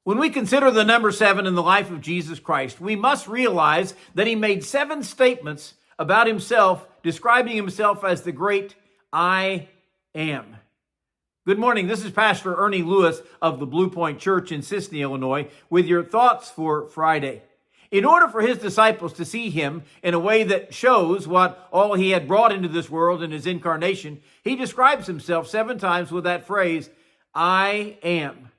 When we consider the number 7 in the life of Jesus Christ, we must realize that he made 7 statements about himself, describing himself as the great I am. Good morning. This is Pastor Ernie Lewis of the Blue Point Church in Sisseton, Illinois, with your thoughts for Friday. In order for his disciples to see him in a way that shows what all he had brought into this world in his incarnation, he describes himself 7 times with that phrase, I am.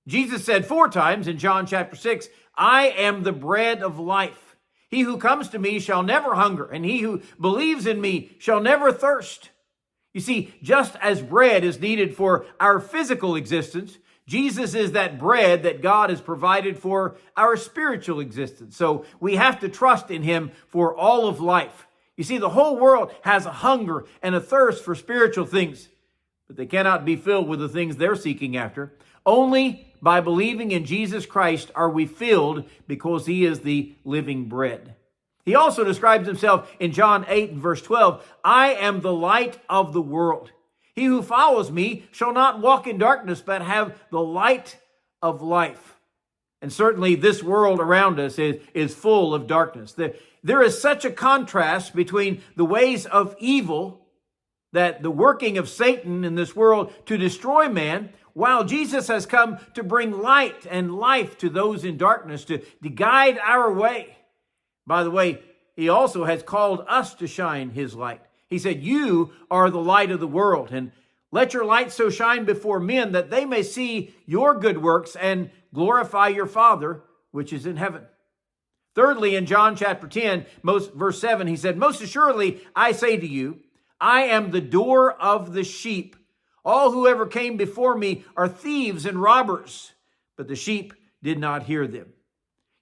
Jesus said 4 times in John chapter 6, I am the bread of life. He who comes to me shall never hunger, and he who believes in me shall never thirst. You see, just as bread is needed for our physical existence, Jesus is that bread that God has provided for our spiritual existence. So we have to trust in him for all of life. You see, the whole world has a hunger and a thirst for spiritual things, but they cannot be filled with the things they're seeking after. Only by believing in Jesus Christ are we filled, because he is the living bread. He also describes himself in John 8 and verse 12, I am the light of the world. He who follows me shall not walk in darkness, but have the light of life. And certainly this world around us is full of darkness. There is such a contrast between the ways of evil, that the working of Satan in this world to destroy man, while Jesus has come to bring light and life to those in darkness, to guide our way. By the way, he also has called us to shine his light. He said, you are the light of the world, and let your light so shine before men that they may see your good works and glorify your Father, which is in heaven. Thirdly, in John chapter 10, verse 7, he said, most assuredly, I say to you, I am the door of the sheep. All who ever came before me are thieves and robbers, but the sheep did not hear them.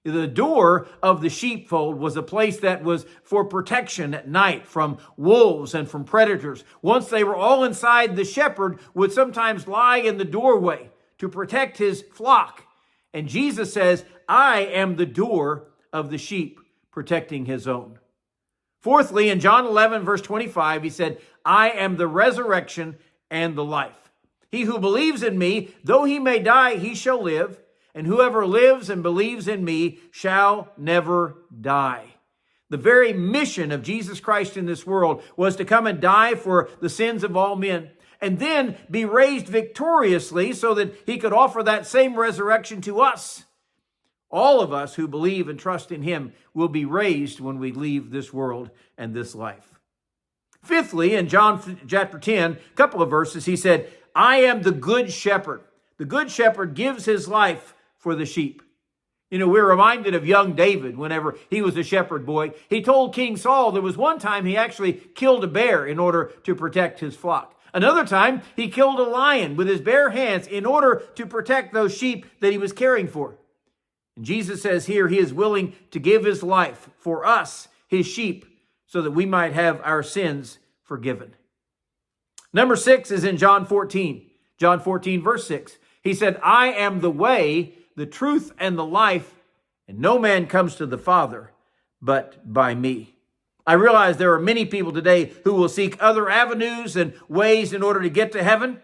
The door of the sheepfold was a place that was for protection at night from wolves and from predators. Once they were all inside, the shepherd would sometimes lie in the doorway to protect his flock. And Jesus says, I am the door of the sheep, protecting his own. Fourthly, in John 11, verse 25, he said, I am the resurrection and the life. He who believes in me, though he may die, he shall live. And whoever lives and believes in me shall never die. The very mission of Jesus Christ in this world was to come and die for the sins of all men, and then be raised victoriously so that he could offer that same resurrection to us. All of us who believe and trust in him will be raised when we leave this world and this life. Fifthly, in John chapter 10, a couple of verses, he said, I am the good shepherd. The good shepherd gives his life for the sheep. You know, we're reminded of young David whenever he was a shepherd boy. He told King Saul there was one time he actually killed a bear in order to protect his flock. Another time, he killed a lion with his bare hands in order to protect those sheep that he was caring for. And Jesus says here he is willing to give his life for us, his sheep, so that we might have our sins forgiven. Number 6 is in John 14. John 14, verse 6. He said, I am the way, the truth, and the life, and no man comes to the Father but by me. I realize there are many people today who will seek other avenues and ways in order to get to heaven,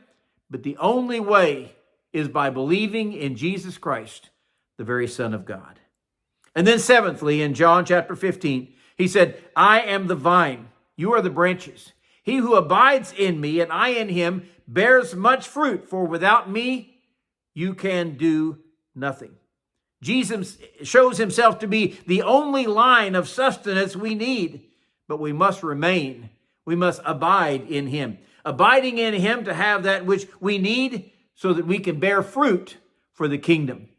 but the only way is by believing in Jesus Christ, the very Son of God. And then seventhly, in John chapter 15, he said, I am the vine, you are the branches. He who abides in me and I in him bears much fruit, for without me you can do nothing. Jesus shows himself to be the only line of sustenance we need, but we must remain. We must abide in him. Abiding in him to have that which we need so that we can bear fruit for the kingdom.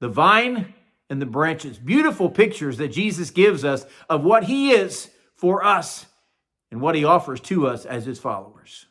The vine and the branches. Beautiful pictures that Jesus gives us of what he is for us and what he offers to us as his followers.